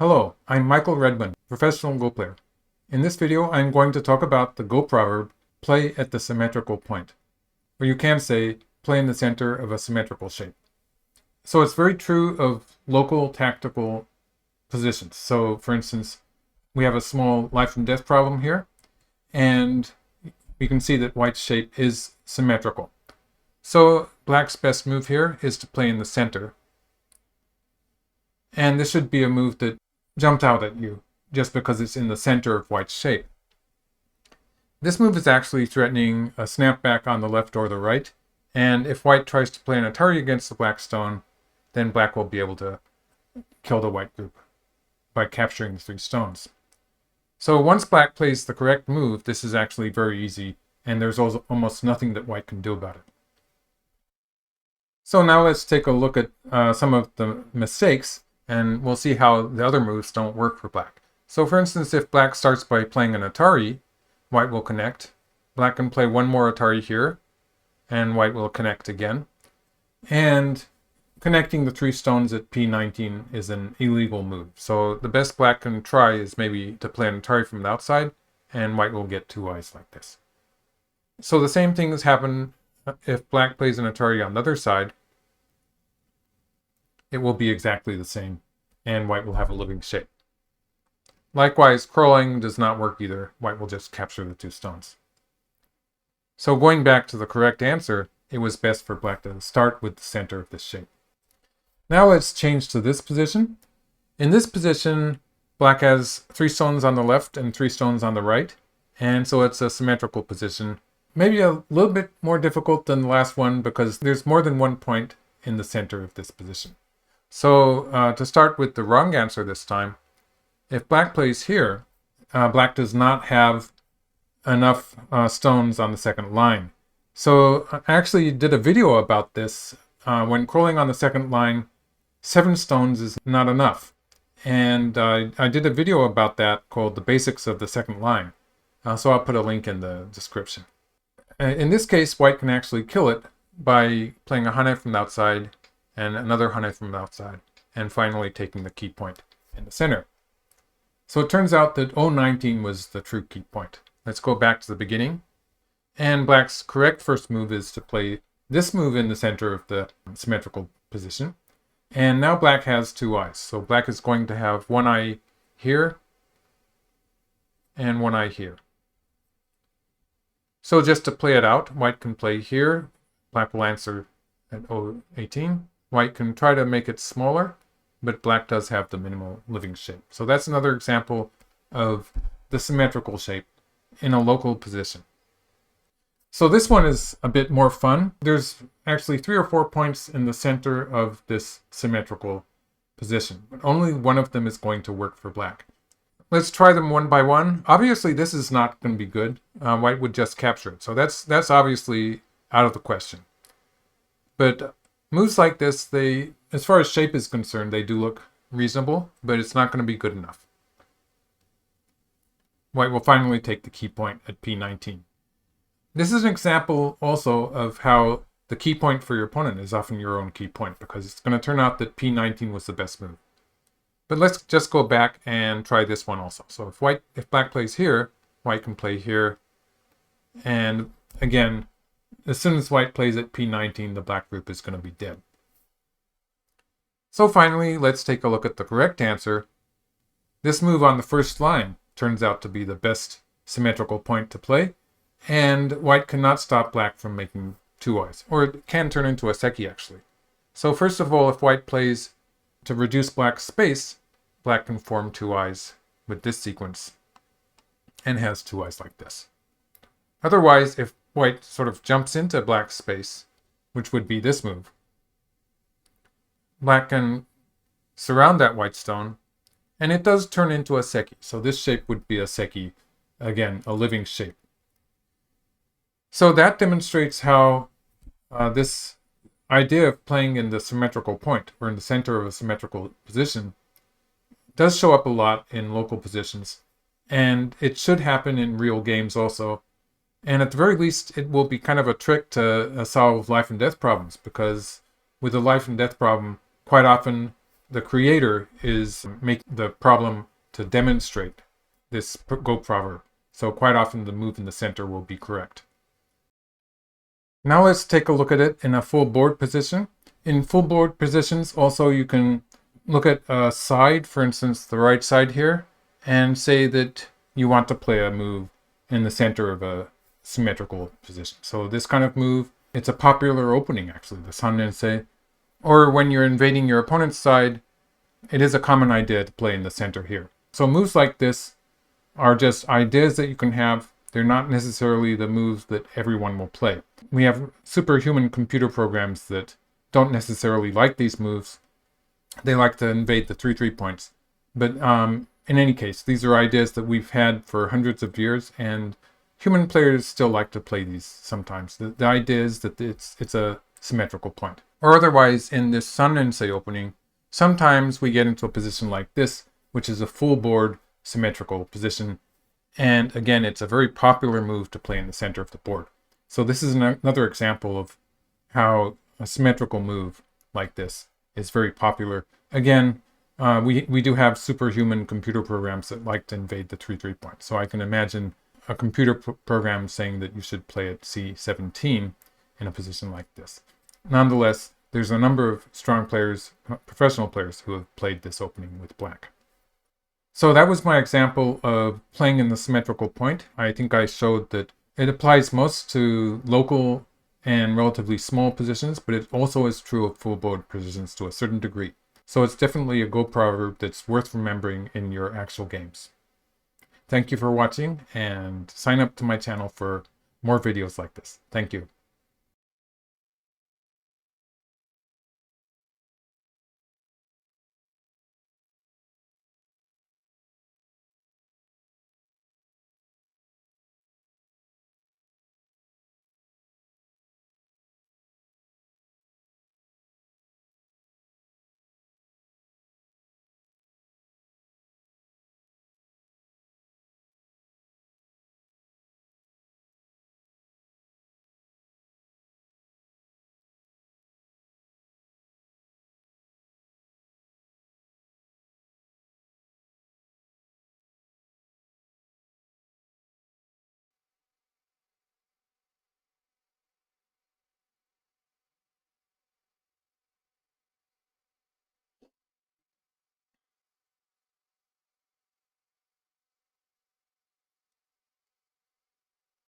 Hello, I'm Michael Redmond, professional Go player. In this video, I'm going to talk about the Go proverb, play at the symmetrical point. Or you can say, play in the center of a symmetrical shape. So it's very true of local tactical positions. So for instance, we have a small life and death problem here, and we can see that white's shape is symmetrical. So black's best move here is to play in the center. And this should be a move that jumped out at you just because it's in the center of white's shape. This move is actually threatening a snapback on the left or the right, and if white tries to play an Atari against the black stone, then black will be able to kill the white group by capturing the 3 stones. So once black plays the correct move, this is actually very easy, and there's almost nothing that white can do about it. So now let's take a look at some of the mistakes, and we'll see how the other moves don't work for black. So for instance, if black starts by playing an Atari, white will connect. Black can play one more Atari here, and white will connect again. And connecting the 3 stones at P19 is an illegal move. So the best black can try is maybe to play an Atari from the outside, and white will get 2 eyes like this. So the same things happen if black plays an Atari on the other side. It will be exactly the same, and white will have a living shape. Likewise, crawling does not work either. White will just capture the 2 stones. So going back to the correct answer, it was best for black to start with the center of this shape. Now let's change to this position. In this position, black has 3 stones on the left and 3 stones on the right, and so it's a symmetrical position. Maybe a little bit more difficult than the last one because there's more than one point in the center of this position. So to start with the wrong answer this time, if black plays here, black does not have enough stones on the second line. So I actually did a video about this. When crawling on the second line, 7 stones is not enough. And I did a video about that called The Basics of the Second Line. So I'll put a link in the description. In this case, white can actually kill it by playing a hane from the outside and another hane from the outside, and finally taking the key point in the center. So it turns out that 019 was the true key point. Let's go back to the beginning. And black's correct first move is to play this move in the center of the symmetrical position. And now black has 2 eyes. So black is going to have 1 eye here and 1 eye here. So just to play it out, white can play here. Black will answer at 018. White can try to make it smaller, but black does have the minimal living shape. So that's another example of the symmetrical shape in a local position. So this one is a bit more fun. There's actually 3 or 4 points in the center of this symmetrical position, but only one of them is going to work for black. Let's try them one by one. Obviously, this is not going to be good. White would just capture it. So that's obviously out of the question. But moves like this, as far as shape is concerned, they do look reasonable, but it's not going to be good enough. White will finally take the key point at P19. This is an example also of how the key point for your opponent is often your own key point, because it's going to turn out that P19 was the best move. But let's just go back and try this one also. So if black plays here, white can play here. And again, as soon as white plays at P19, the black group is going to be dead. So finally, let's take a look at the correct answer. This move on the first line turns out to be the best symmetrical point to play, and white cannot stop black from making 2 eyes, or it can turn into a seki actually. So first of all, if white plays to reduce black's space, black can form 2 eyes with this sequence and has 2 eyes like this. Otherwise, if white sort of jumps into black's space, which would be this move, black can surround that white stone, and it does turn into a seki. So this shape would be a seki, again, a living shape. So that demonstrates how this idea of playing in the symmetrical point, or in the center of a symmetrical position, does show up a lot in local positions, and it should happen in real games also. And at the very least, it will be kind of a trick to solve life and death problems, because with a life and death problem, quite often the creator is make the problem to demonstrate this Go proverb. So quite often the move in the center will be correct. Now let's take a look at it in a full board position. In full board positions, also you can look at a side, for instance, the right side here, and say that you want to play a move in the center of a symmetrical position. So this kind of move, it's a popular opening actually, the Sannensei. Or when you're invading your opponent's side, it is a common idea to play in the center here. So moves like this are just ideas that you can have. They're not necessarily the moves that everyone will play. We have superhuman computer programs that don't necessarily like these moves. They like to invade the 3-3 points. But in any case, these are ideas that we've had for hundreds of years, and human players still like to play these sometimes. The idea is that it's a symmetrical point. Or otherwise, in this Sannensei opening, sometimes we get into a position like this, which is a full board symmetrical position. And again, it's a very popular move to play in the center of the board. So this is another example of how a symmetrical move like this is very popular. Again, we do have superhuman computer programs that like to invade the 3-3 point. So I can imagine a computer program saying that you should play at C17 in a position like this. Nonetheless, there's a number of strong players, professional players, who have played this opening with black. So that was my example of playing in the symmetrical point. I think I showed that it applies most to local and relatively small positions, but it also is true of full board positions to a certain degree. So it's definitely a Go proverb that's worth remembering in your actual games. Thank you for watching, and sign up to my channel for more videos like this. Thank you.